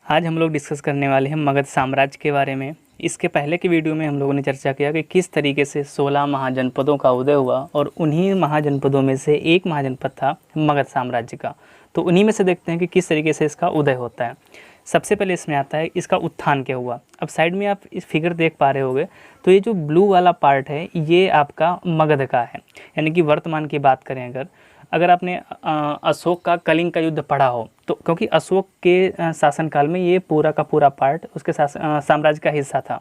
आज हम लोग डिस्कस करने वाले हैं मगध साम्राज्य के बारे में। इसके पहले की वीडियो में हम लोगों ने चर्चा किया कि किस तरीके से 16 महाजनपदों का उदय हुआ और उन्हीं महाजनपदों में से एक महाजनपद था मगध साम्राज्य का। तो उन्हीं में से देखते हैं कि किस तरीके से इसका उदय होता है। सबसे पहले इसमें आता है इसका उत्थान क्या हुआ। अब साइड में आप इस फिगर देख पा रहे होंगे, तो ये जो ब्लू वाला पार्ट है ये आपका मगध का है, यानी कि वर्तमान की बात करें अगर आपने अशोक का कलिंग का युद्ध पढ़ा हो तो, क्योंकि अशोक के शासनकाल में ये पूरा का पूरा पार्ट उसके साम्राज्य का हिस्सा था,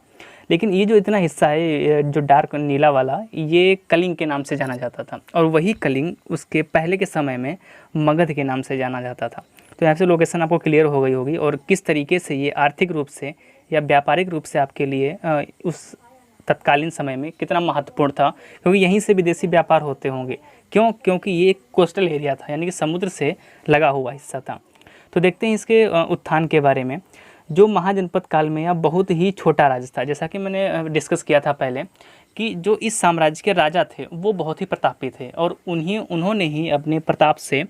लेकिन ये जो इतना हिस्सा है जो डार्क नीला वाला, ये कलिंग के नाम से जाना जाता था और वही कलिंग उसके पहले के समय में मगध के नाम से जाना जाता था। तो यहाँ से लोकेशन आपको क्लियर हो गई होगी और किस तरीके से ये आर्थिक रूप से या व्यापारिक रूप से आपके लिए उस तत्कालीन समय में कितना महत्वपूर्ण था, क्योंकि यहीं से विदेशी व्यापार होते होंगे। क्यों? क्योंकि ये एक कोस्टल एरिया था, यानी कि समुद्र से लगा हुआ हिस्सा था। तो देखते हैं इसके उत्थान के बारे में। जो महाजनपद काल में यह बहुत ही छोटा राज्य था, जैसा कि मैंने डिस्कस किया था पहले कि जो इस साम्राज्य के राजा थे वो बहुत ही प्रतापी थे और उन्होंने ही अपने प्रताप से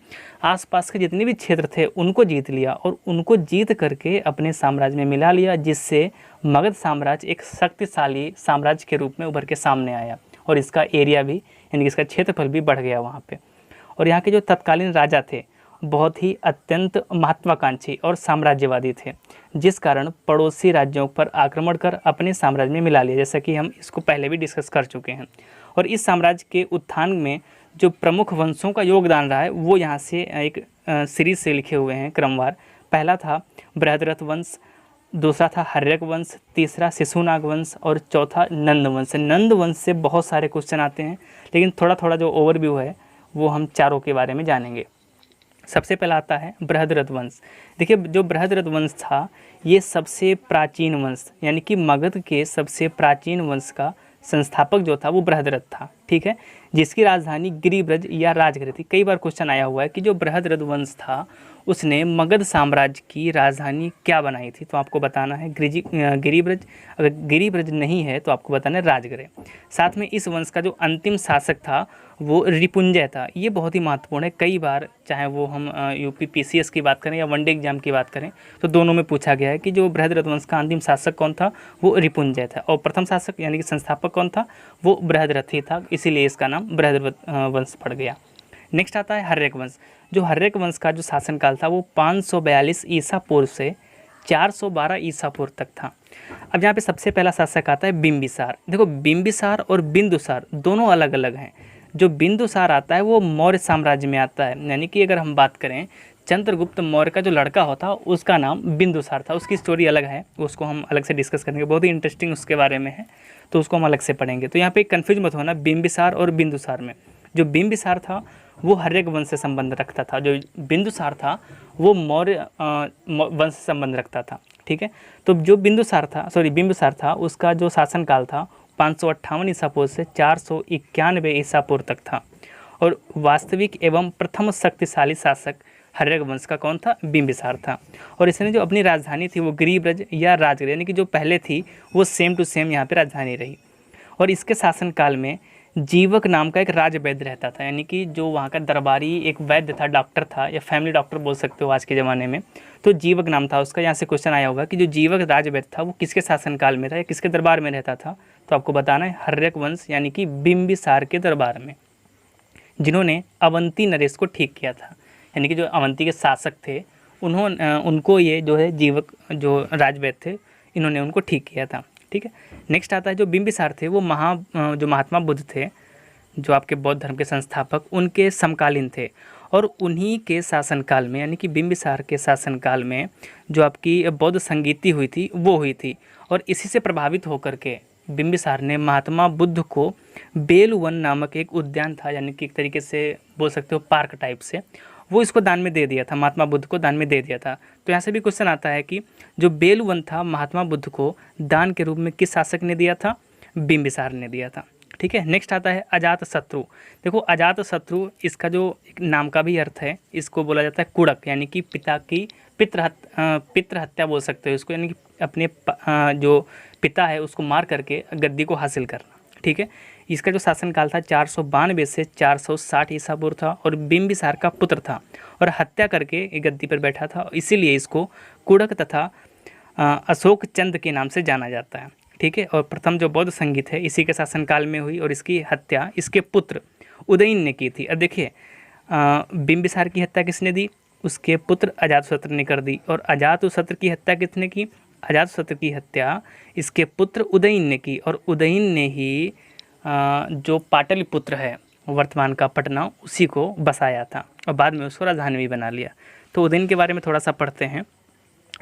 आसपास के जितने भी क्षेत्र थे उनको जीत लिया और उनको जीत करके अपने साम्राज्य में मिला लिया, जिससे मगध साम्राज्य एक शक्तिशाली साम्राज्य के रूप में उभर के सामने आया और इसका एरिया भी, यानी कि इसका क्षेत्रफल भी बढ़ गया वहाँ पे। और यहाँ के जो तत्कालीन राजा थे बहुत ही अत्यंत महत्वाकांक्षी और साम्राज्यवादी थे, जिस कारण पड़ोसी राज्यों पर आक्रमण कर अपने साम्राज्य में मिला लिया, जैसा कि हम इसको पहले भी डिस्कस कर चुके हैं। और इस साम्राज्य के उत्थान में जो प्रमुख वंशों का योगदान रहा है वो यहाँ से एक सीरीज से लिखे हुए हैं क्रमवार। पहला था बृहद्रथ वंश, दूसरा था हर्यक वंश, तीसरा शिशुनाग वंश और चौथा नंद वंश। नंद वंश से बहुत सारे क्वेश्चन आते हैं, लेकिन थोड़ा थोड़ा जो ओवरव्यू है वो हम चारों के बारे में जानेंगे। सबसे पहला आता है बृहद्रथ वंश। देखिए, जो बृहद्रथ वंश था ये सबसे प्राचीन वंश, यानी कि मगध के सबसे प्राचीन वंश का संस्थापक जो था वो बृहद्रथ था, ठीक है, जिसकी राजधानी गिरिब्रज या राजगृह थी। कई बार क्वेश्चन आया हुआ है कि जो बृहद्रथ वंश था उसने मगध साम्राज्य की राजधानी क्या बनाई थी, तो आपको बताना है गिरिब्रज। अगर गिरिब्रज नहीं है तो आपको बताना है राजगृह। साथ में इस वंश का जो अंतिम शासक था वो रिपुंजय था। ये बहुत ही महत्वपूर्ण है, कई बार चाहे वो हम यूपी पीसीएस की बात करें या वनडे एग्जाम की बात करें तो दोनों में पूछा गया है कि जो बृहद्रथ वंश का अंतिम शासक कौन था, वो रिपुंजय था, और प्रथम शासक यानी कि संस्थापक कौन था, वो बृहद्रथ ही था, इसीलिए इसका नाम बृहद्रथ वंश पड़ गया। नेक्स्ट आता है हर्यक वंश। जो हर्यक वंश का जो शासनकाल था वो 542 ईसा पूर्व से 412 ईसा पूर्व तक था। अब यहाँ पे सबसे पहला शासक आता है बिंबिसार। देखो, बिंबिसार और बिंदुसार दोनों अलग अलग हैं। जो बिंदुसार आता है वो मौर्य साम्राज्य में आता है, यानी कि अगर हम बात करें चंद्रगुप्त मौर्य का जो लड़का होता उसका नाम बिंदुसार था। उसकी स्टोरी अलग है, उसको हम अलग से डिस्कस करेंगे, बहुत ही इंटरेस्टिंग उसके बारे में है, तो उसको हम अलग से पढ़ेंगे। तो यहाँ पे कन्फ्यूज मत होना बिंबिसार और बिंदुसार में। जो बिंबिसार था वो हर्यक वंश से संबंध रखता था, जो बिंदुसार था वो मौर्य वंश से संबंध रखता था, ठीक है। तो जो बिंबिसार था उसका जो शासनकाल था 558 ईसा पूर्व से 491 ईसा पूर्व तक था। और वास्तविक एवं प्रथम शक्तिशाली शासक हर्यक वंश का कौन था? बिंबिसार था। और इसने जो अपनी राजधानी थी वो गिरिब्रज या राजगृह, यानी कि जो पहले थी वो सेम टू सेम यहाँ पे राजधानी रही। और इसके शासनकाल में जीवक नाम का एक राजवैद्य रहता था, यानी कि जो वहाँ का दरबारी एक वैद्य था, डॉक्टर था, या फैमिली डॉक्टर बोल सकते हो आज के ज़माने में, तो जीवक नाम था उसका। यहाँ से क्वेश्चन आया होगा कि जो जीवक राजवैद्य था वो किसके शासनकाल में था या किसके दरबार में रहता था, तो आपको बताना है हर्यक वंश यानी कि बिंबिसार के दरबार में, जिन्होंने अवंती नरेश को ठीक किया था। यानी कि जो अवंती के शासक थे उनको ये जो है जीवक जो राजवैद्य थे इन्होंने उनको ठीक किया था, ठीक है। नेक्स्ट आता है जो बिंबिसार थे वो जो महात्मा बुद्ध थे, जो आपके बौद्ध धर्म के संस्थापक, उनके समकालीन थे। और उन्हीं के शासनकाल में, यानी कि बिंबिसार के शासनकाल में जो आपकी बौद्ध संगीति हुई थी वो हुई थी। और इसी से प्रभावित होकर के बिंबिसार ने महात्मा बुद्ध को बेलवन नामक एक उद्यान था, यानी कि एक तरीके से बोल सकते हो पार्क टाइप से, वो इसको दान में दे दिया था, महात्मा बुद्ध को दान में दे दिया था। तो यहाँ से भी क्वेश्चन आता है कि जो बेलवन था महात्मा बुद्ध को दान के रूप में किस शासक ने दिया था? बिंबिसार ने दिया था, ठीक है। नेक्स्ट आता है अजात शत्रु। देखो, अजात शत्रु इसका जो एक नाम का भी अर्थ है, इसको बोला जाता है कुड़क, यानी कि पिता की पितृ हत्या बोल सकते हो इसको, यानी कि अपने जो पिता है उसको मार करके गद्दी को हासिल करना, ठीक है। इसका जो शासनकाल था 492 से 460 ईसा पूर्व था और बिंबिसार का पुत्र था और हत्या करके गद्दी पर बैठा था, इसीलिए इसको कुड़क तथा अशोक चंद के नाम से जाना जाता है। ठीक है, और प्रथम जो बौद्ध संगीत है इसी के शासनकाल में हुई और इसकी हत्या इसके पुत्र उदयन ने की थी। अब देखिए बिंबिसार की हत्या किसने दी? उसके पुत्र अजातशत्रु ने कर दी। और अजातशत्रु की हत्या किसने की? अजातशत्रु की हत्या इसके पुत्र उदयन ने की। और उदयन ने ही जो पाटलिपुत्र है वर्तमान का पटना, उसी को बसाया था और बाद में उसको राजधानी भी बना लिया। तो उदयन के बारे में थोड़ा सा पढ़ते हैं।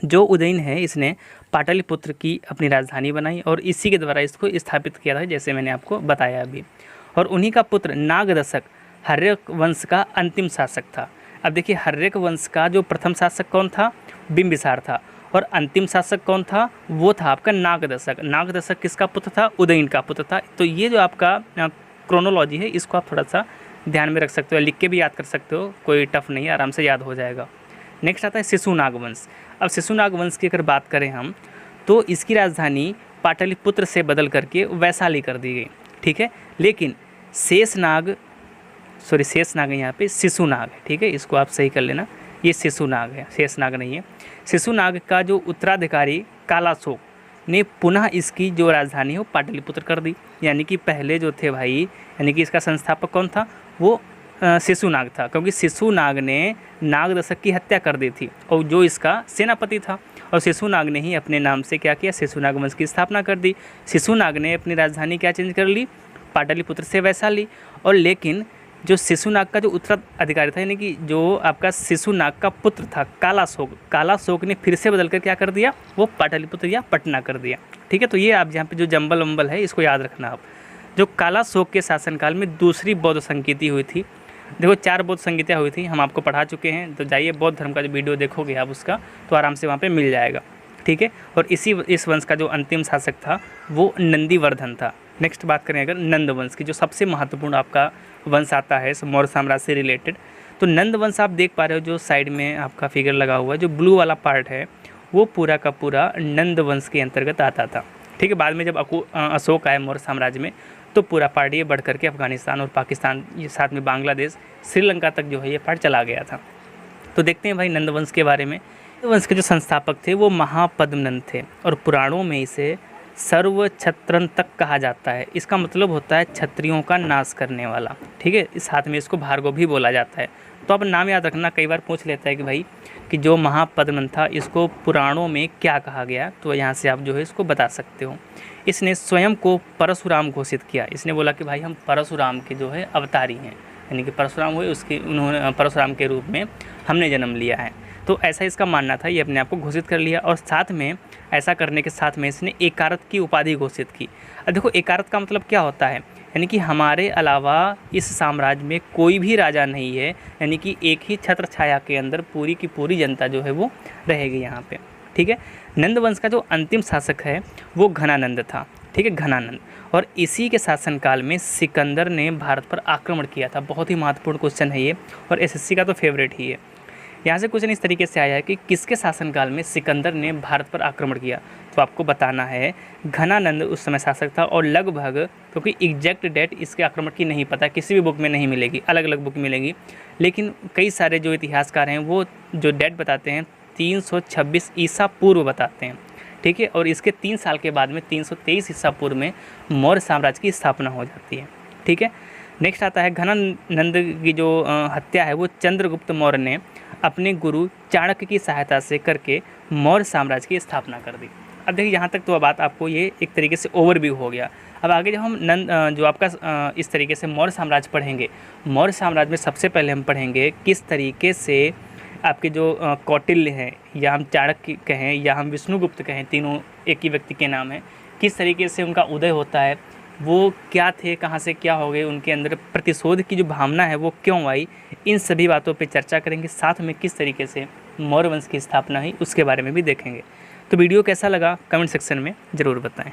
जो उदयन है इसने पाटलिपुत्र की अपनी राजधानी बनाई और इसी के द्वारा इसको स्थापित किया था, जैसे मैंने आपको बताया अभी। और उन्हीं का पुत्र नागदशक हर्यक वंश का अंतिम शासक था। अब देखिए हर्यक वंश का जो प्रथम शासक कौन था? बिंबिसार था। और अंतिम शासक कौन था? वो था आपका नागदशक। नागदशक किसका पुत्र था? उदयन का पुत्र था। तो ये जो आपका क्रोनोलॉजी है इसको आप थोड़ा सा ध्यान में रख सकते हो, लिख के भी याद कर सकते हो, कोई टफ नहीं है, आराम से याद हो जाएगा। नेक्स्ट आता है शिशुनाग वंश। अब शिशुनाग वंश की अगर बात करें हम, तो इसकी राजधानी पाटलिपुत्र से बदल करके वैशाली कर दी गई। ठीक है, लेकिन शेषनाग है यहाँ पे, शिशुनाग है। ठीक है, इसको आप सही कर लेना, ये शिशुनाग है, शेषनाग नहीं है। शिशुनाग का जो उत्तराधिकारी कालाशोक ने पुनः इसकी जो राजधानी है वो पाटलिपुत्र कर दी। यानी कि पहले जो थे भाई, यानी कि इसका संस्थापक कौन था? वो शिशुनाग था, क्योंकि शिशुनाग ने नागदशक की हत्या कर दी थी और जो इसका सेनापति था। और शिशुनाग ने ही अपने नाम से क्या किया? शिशुनाग वंश की स्थापना कर दी। शिशुनाग ने अपनी राजधानी क्या चेंज कर ली? पाटलिपुत्र से वैशाली। और लेकिन जो शिशुनाग का जो उत्तराधिकारी था, यानी कि जो आपका शिशुनाग का पुत्र था कालाशोक ने फिर से बदल कर क्या कर दिया? वो पाटलिपुत्र या पटना कर दिया। ठीक है, तो ये आप यहाँ पे जो जंबल वंबल है इसको याद रखना आप। जो कालाशोक के शासनकाल में दूसरी बौद्ध संगीति हुई थी। देखो 4 बौद्ध संगीतियाँ हुई थी, हम आपको पढ़ा चुके हैं, तो जाइए बौद्ध धर्म का जो वीडियो देखोगे आप उसका, तो आराम से वहाँ पे मिल जाएगा। ठीक है, और इस वंश का जो अंतिम शासक था वो नंदीवर्धन था। नेक्स्ट बात करें अगर नंद वंश की, जो सबसे महत्वपूर्ण आपका वंश आता है मौर्य साम्राज्य से रिलेटेड। तो नंद वंश आप देख पा रहे हो, जो साइड में आपका फिगर लगा हुआ है, जो ब्लू वाला पार्ट है वो पूरा का पूरा नंद वंश के अंतर्गत आता था। ठीक है, बाद में जब अशोक आए मौर्य साम्राज्य में, तो पूरा पार्ट ये बढ़ करके अफगानिस्तान और पाकिस्तान, ये साथ में बांग्लादेश, श्रीलंका तक जो है ये पार्ट चला गया था। तो देखते हैं भाई नंद वंश के बारे में। वंश के जो संस्थापक थे वो महापद्मनंद थे और पुराणों में इसे सर्वक्षत्रन तक कहा जाता है। इसका मतलब होता है क्षत्रियों का नाश करने वाला। ठीक है, इस साथ में इसको भार्गव भी बोला जाता है। तो अब नाम याद रखना, कई बार पूछ लेता है कि भाई कि जो महापद्मनंद था इसको पुराणों में क्या कहा गया, तो यहाँ से आप जो है इसको बता सकते हो। इसने स्वयं को परशुराम घोषित किया। इसने बोला कि भाई हम परशुराम के जो है अवतारी हैं, यानी कि परशुराम हुए उसके, उन्होंने परशुराम के रूप में हमने जन्म लिया है। तो ऐसा इसका मानना था, ये अपने आप को घोषित कर लिया। और साथ में ऐसा करने के साथ में इसने एकारत की उपाधि घोषित की। अब देखो एकारत का मतलब क्या होता है, यानी कि हमारे अलावा इस साम्राज्य में कोई भी राजा नहीं है, यानी कि एक ही छत्र छाया के अंदर पूरी की पूरी जनता जो है वो रहेगी यहाँ पे। ठीक है, नंद वंश का जो अंतिम शासक है वो घनानंद था। ठीक है, घनानंद। और इसी के शासनकाल में सिकंदर ने भारत पर आक्रमण किया था। बहुत ही महत्वपूर्ण क्वेश्चन है ये, और एसएससी का तो फेवरेट ही है। यहाँ से क्वेश्चन इस तरीके से आया है कि किसके शासनकाल में सिकंदर ने भारत पर आक्रमण किया, तो आपको बताना है घनानंद उस समय शासक था। और लगभग, क्योंकि एग्जैक्ट डेट इसके आक्रमण की नहीं पता, किसी भी बुक में नहीं मिलेगी, अलग अलग बुक मिलेगी, लेकिन कई सारे जो इतिहासकार हैं वो जो डेट बताते हैं 326 ईसा पूर्व बताते हैं। ठीक है, और इसके 3 साल के बाद में 323 ईसा पूर्व में मौर्य साम्राज्य की स्थापना हो जाती है। ठीक है, नेक्स्ट आता है घनानंद की जो हत्या है वो चंद्रगुप्त मौर्य ने अपने गुरु चाणक्य की सहायता से करके मौर्य साम्राज्य की स्थापना कर दी। अब देखिए यहाँ तक तो बात आपको ये एक तरीके से ओवरव्यू हो गया। अब आगे जब हम जो आपका इस तरीके से मौर्य साम्राज्य पढ़ेंगे, मौर्य साम्राज्य में सबसे पहले हम पढ़ेंगे किस तरीके से आपके जो कौटिल्य हैं, या हम चाणक्य कहें या हम विष्णुगुप्त कहें, तीनों एक ही व्यक्ति के नाम हैं, किस तरीके से उनका उदय होता है, वो क्या थे, कहाँ से क्या हो गए, उनके अंदर प्रतिशोध की जो भावना है वो क्यों आई, इन सभी बातों पे चर्चा करेंगे। साथ में किस तरीके से मौर्य वंश की स्थापना हुई उसके बारे में भी देखेंगे। तो वीडियो कैसा लगा कमेंट सेक्शन में ज़रूर बताएं।